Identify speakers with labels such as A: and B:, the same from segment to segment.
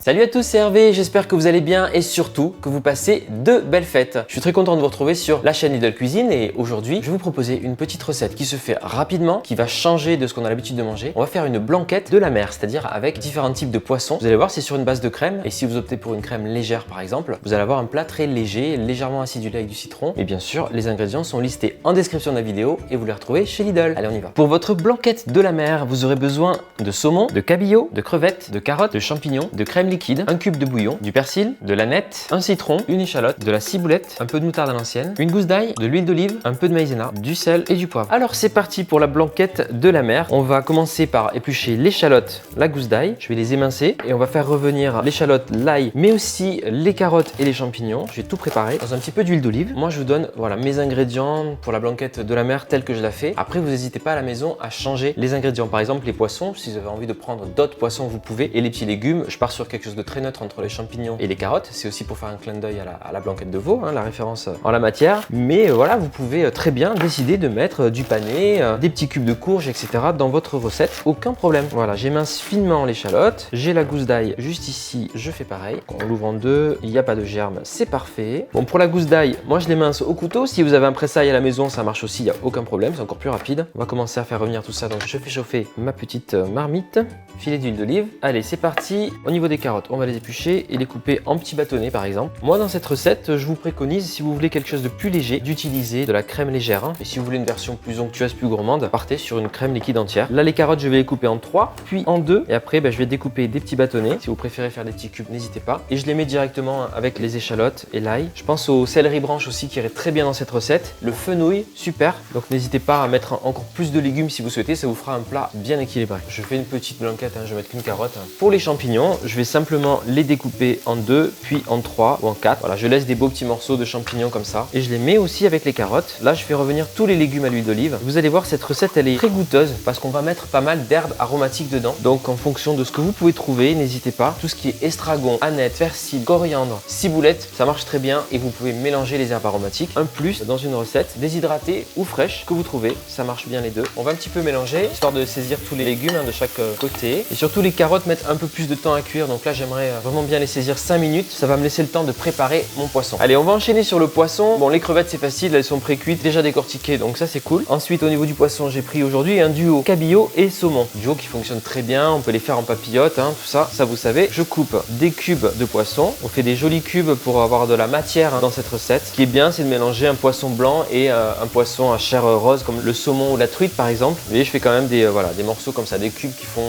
A: Salut à tous, c'est Hervé, j'espère que vous allez bien et surtout que vous passez de belles fêtes. Je suis très content de vous retrouver sur la chaîne Lidl Cuisine et aujourd'hui je vais vous proposer une petite recette qui se fait rapidement, qui va changer de ce qu'on a l'habitude de manger. On va faire une blanquette de la mer, c'est-à-dire avec différents types de poissons. Vous allez voir, c'est sur une base de crème et si vous optez pour une crème légère par exemple, vous allez avoir un plat très léger, légèrement acidulé avec du citron. Et bien sûr, les ingrédients sont listés en description de la vidéo et vous les retrouvez chez Lidl. Allez, on y va. Pour votre blanquette de la mer, vous aurez besoin de saumon, de cabillaud, de crevettes, de carottes, de champignons, de crème liquide, un cube de bouillon, du persil, de l'aneth, un citron, une échalote, de la ciboulette, un peu de moutarde à l'ancienne, une gousse d'ail, de l'huile d'olive, un peu de maïzena, du sel et du poivre. Alors c'est parti pour la blanquette de la mer. On va commencer par éplucher l'échalote, la gousse d'ail. Je vais les émincer et on va faire revenir l'échalote, l'ail, mais aussi les carottes et les champignons. Je vais tout préparer dans un petit peu d'huile d'olive. Moi je vous donne voilà mes ingrédients pour la blanquette de la mer telle que je la fais. Après vous n'hésitez pas à la maison à changer les ingrédients. Par exemple les poissons, si vous avez envie de prendre d'autres poissons vous pouvez. Et les petits légumes, je pars sur quelque chose de très neutre entre les champignons et les carottes. C'est aussi pour faire un clin d'œil à la blanquette de veau, hein, la référence en la matière. Mais voilà, vous pouvez très bien décider de mettre du panais, des petits cubes de courge, etc. dans votre recette. Aucun problème. Voilà, j'émince finement l'échalote. J'ai la gousse d'ail juste ici, je fais pareil. On l'ouvre en deux, il n'y a pas de germes, c'est parfait. Bon, pour la gousse d'ail, moi je l'émince au couteau. Si vous avez un presse-ail à la maison, ça marche aussi, il n'y a aucun problème, c'est encore plus rapide. On va commencer à faire revenir tout ça. Donc je fais chauffer ma petite marmite, filet d'huile d'olive. Allez, c'est parti. Au niveau des carottes, on va les éplucher et les couper en petits bâtonnets par exemple. Moi dans cette recette, je vous préconise, si vous voulez quelque chose de plus léger, d'utiliser de la crème légère. Hein. Et si vous voulez une version plus onctueuse, plus gourmande, partez sur une crème liquide entière. Là les carottes, je vais les couper en 3, puis en 2. Et après, je vais découper des petits bâtonnets. Si vous préférez faire des petits cubes, n'hésitez pas. Et je les mets directement avec les échalotes et l'ail. Je pense au céleri branche aussi qui irait très bien dans cette recette. Le fenouil, super. Donc n'hésitez pas à mettre encore plus de légumes si vous souhaitez. Ça vous fera un plat bien équilibré. Je fais une petite blanquette, hein, je vais mettre qu'une carotte. Pour les champignons, je vais simplement les découper en 2, puis en 3 ou en 4. Voilà, je laisse des beaux petits morceaux de champignons comme ça. Et je les mets aussi avec les carottes. Là, je fais revenir tous les légumes à l'huile d'olive. Vous allez voir, cette recette, elle est très goûteuse parce qu'on va mettre pas mal d'herbes aromatiques dedans. Donc, en fonction de ce que vous pouvez trouver, n'hésitez pas. Tout ce qui est estragon, aneth, persil, coriandre, ciboulette, ça marche très bien et vous pouvez mélanger les herbes aromatiques. Un plus dans une recette déshydratée ou fraîche que vous trouvez. Ça marche bien les deux. On va un petit peu mélanger histoire de saisir tous les légumes de chaque côté. Et surtout, les carottes mettent un peu plus de temps à cuire. Donc là, j'aimerais vraiment bien les saisir 5 minutes. Ça va me laisser le temps de préparer mon poisson. Allez, on va enchaîner sur le poisson. Bon, les crevettes, c'est facile. Elles sont pré-cuites, déjà décortiquées. Donc ça, c'est cool. Ensuite, au niveau du poisson, j'ai pris aujourd'hui un duo cabillaud et saumon. Duo qui fonctionne très bien. On peut les faire en papillote, hein, tout ça. Ça, vous savez. Je coupe des cubes de poisson. On fait des jolis cubes pour avoir de la matière dans cette recette. Ce qui est bien, c'est de mélanger un poisson blanc et un poisson à chair rose comme le saumon ou la truite, par exemple. Vous voyez, je fais quand même des morceaux comme ça, des cubes qui font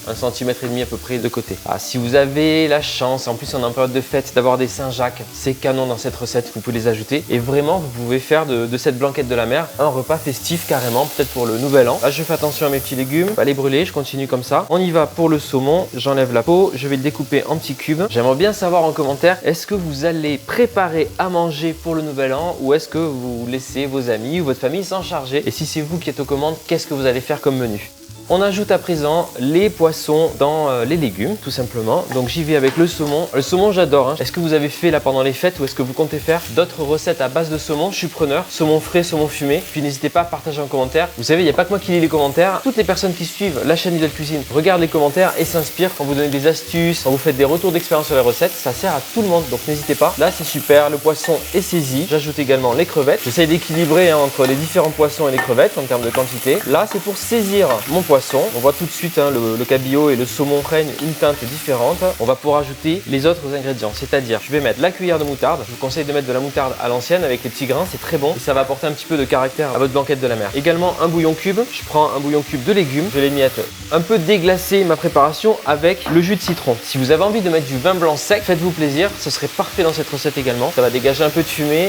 A: 1,5 cm à peu près de côté. Ah, si vous avez la chance, en plus on est en période de fête, d'avoir des Saint-Jacques, c'est canon dans cette recette, vous pouvez les ajouter. Et vraiment, vous pouvez faire de cette blanquette de la mer un repas festif carrément, peut-être pour le nouvel an. Là, je fais attention à mes petits légumes, pas les brûler, je continue comme ça. On y va pour le saumon, j'enlève la peau, je vais le découper en petits cubes. J'aimerais bien savoir en commentaire, est-ce que vous allez préparer à manger pour le nouvel an ou est-ce que vous laissez vos amis ou votre famille s'en charger? Et si c'est vous qui êtes aux commandes, qu'est-ce que vous allez faire comme menu? On ajoute à présent les poissons dans les légumes, tout simplement. Donc j'y vais avec le saumon. Le saumon, j'adore. Hein. Est-ce que vous avez fait là pendant les fêtes ou est-ce que vous comptez faire d'autres recettes à base de saumon? Je suis preneur. Saumon frais, saumon fumé. Puis n'hésitez pas à partager en commentaire. Vous savez, il n'y a pas que moi qui lis les commentaires. Toutes les personnes qui suivent la chaîne Lidl Cuisine regardent les commentaires et s'inspirent quand vous donnez des astuces, quand vous faites des retours d'expérience sur les recettes. Ça sert à tout le monde. Donc n'hésitez pas. Là, c'est super. Le poisson est saisi. J'ajoute également les crevettes. J'essaye d'équilibrer entre les différents poissons et les crevettes en termes de quantité. Là, c'est pour saisir mon poisson. On voit tout de suite le cabillaud et le saumon prennent une teinte différente. On va pouvoir ajouter les autres ingrédients, c'est-à-dire je vais mettre la cuillère de moutarde. Je vous conseille de mettre de la moutarde à l'ancienne avec les petits grains, c'est très bon et ça va apporter un petit peu de caractère à votre blanquette de la mer. Également un bouillon cube. Je prends un bouillon cube de légumes, je vais les mettre un peu déglacer ma préparation avec le jus de citron. Si vous avez envie de mettre du vin blanc sec, faites-vous plaisir, ce serait parfait dans cette recette également. Ça va dégager un peu de fumée.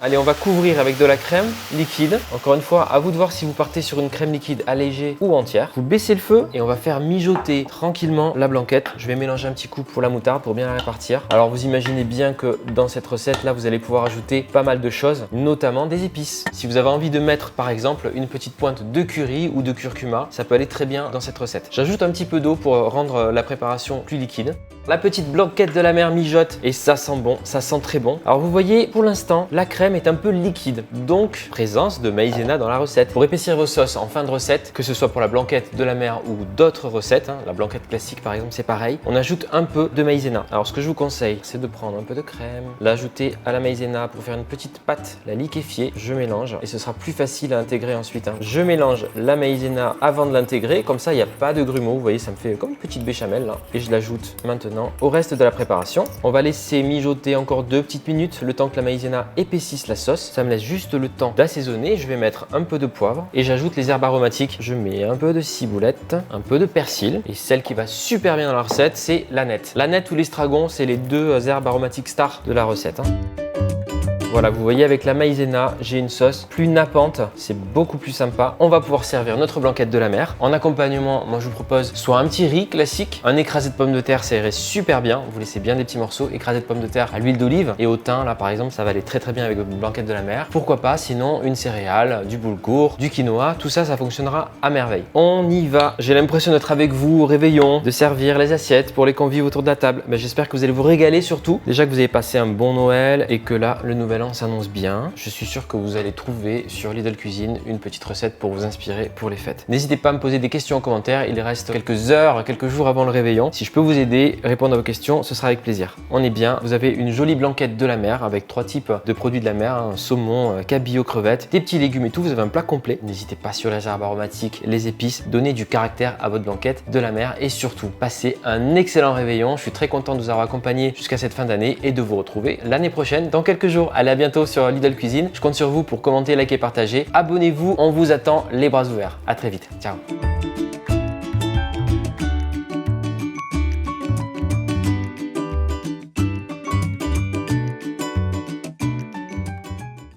A: Allez, on va couvrir avec de la crème liquide. Encore une fois, à vous de voir si vous partez sur une crème liquide allégée ou entière. Vous baissez le feu et on va faire mijoter tranquillement la blanquette. Je vais mélanger un petit coup pour la moutarde pour bien la répartir. Alors vous imaginez bien que dans cette recette là, vous allez pouvoir ajouter pas mal de choses, notamment des épices. Si vous avez envie de mettre par exemple une petite pointe de curry ou de curcuma, ça peut aller très bien dans cette recette. J'ajoute un petit peu d'eau pour rendre la préparation plus liquide. La petite blanquette de la mer mijote et ça sent bon, ça sent très bon. Alors vous voyez, pour l'instant, la crème crème est un peu liquide, donc présence de maïzena dans la recette. Pour épaissir vos sauces en fin de recette, que ce soit pour la blanquette de la mer ou d'autres recettes, la blanquette classique par exemple c'est pareil, on ajoute un peu de maïzena. Alors ce que je vous conseille, c'est de prendre un peu de crème, l'ajouter à la maïzena pour faire une petite pâte, la liquéfier, je mélange et ce sera plus facile à intégrer ensuite. Je mélange la maïzena avant de l'intégrer, comme ça il n'y a pas de grumeaux, vous voyez ça me fait comme une petite béchamel là. Et je l'ajoute maintenant au reste de la préparation. On va laisser mijoter encore 2 petites minutes, le temps que la maïzena épaississe la sauce. Ça me laisse juste le temps d'assaisonner. Je vais mettre un peu de poivre et j'ajoute les herbes aromatiques. Je mets un peu de ciboulette, un peu de persil et celle qui va super bien dans la recette, c'est l'aneth. L'aneth ou l'estragon, c'est les deux herbes aromatiques stars de la recette. Voilà, vous voyez avec la maïzena, j'ai une sauce plus nappante, c'est beaucoup plus sympa. On va pouvoir servir notre blanquette de la mer. En accompagnement, moi je vous propose soit un petit riz classique, un écrasé de pommes de terre, ça irait super bien. Vous laissez bien des petits morceaux, écrasé de pommes de terre à l'huile d'olive et au thym, là par exemple, ça va aller très bien avec une blanquette de la mer. Pourquoi pas, sinon une céréale, du boulgour, du quinoa, tout ça, ça fonctionnera à merveille. On y va. J'ai l'impression d'être avec vous au réveillon, de servir les assiettes pour les convives autour de la table. Mais j'espère que vous allez vous régaler surtout. Déjà que vous avez passé un bon Noël et que là, le nouvel s'annonce bien. Je suis sûr que vous allez trouver sur Lidl Cuisine une petite recette pour vous inspirer pour les fêtes. N'hésitez pas à me poser des questions en commentaire. Il reste quelques heures, quelques jours avant le réveillon. Si je peux vous aider, répondre à vos questions, ce sera avec plaisir. On est bien. Vous avez une jolie blanquette de la mer avec 3 types de produits de la mer, saumon, cabillaud, crevettes, des petits légumes et tout. Vous avez un plat complet. N'hésitez pas sur les herbes aromatiques, les épices. Donnez du caractère à votre blanquette de la mer et surtout, passez un excellent réveillon. Je suis très content de vous avoir accompagné jusqu'à cette fin d'année et de vous retrouver l'année prochaine dans quelques jours. Allez, à bientôt sur Lidl Cuisine. Je compte sur vous pour commenter, liker, partager. Abonnez-vous, on vous attend les bras ouverts. À très vite. Ciao.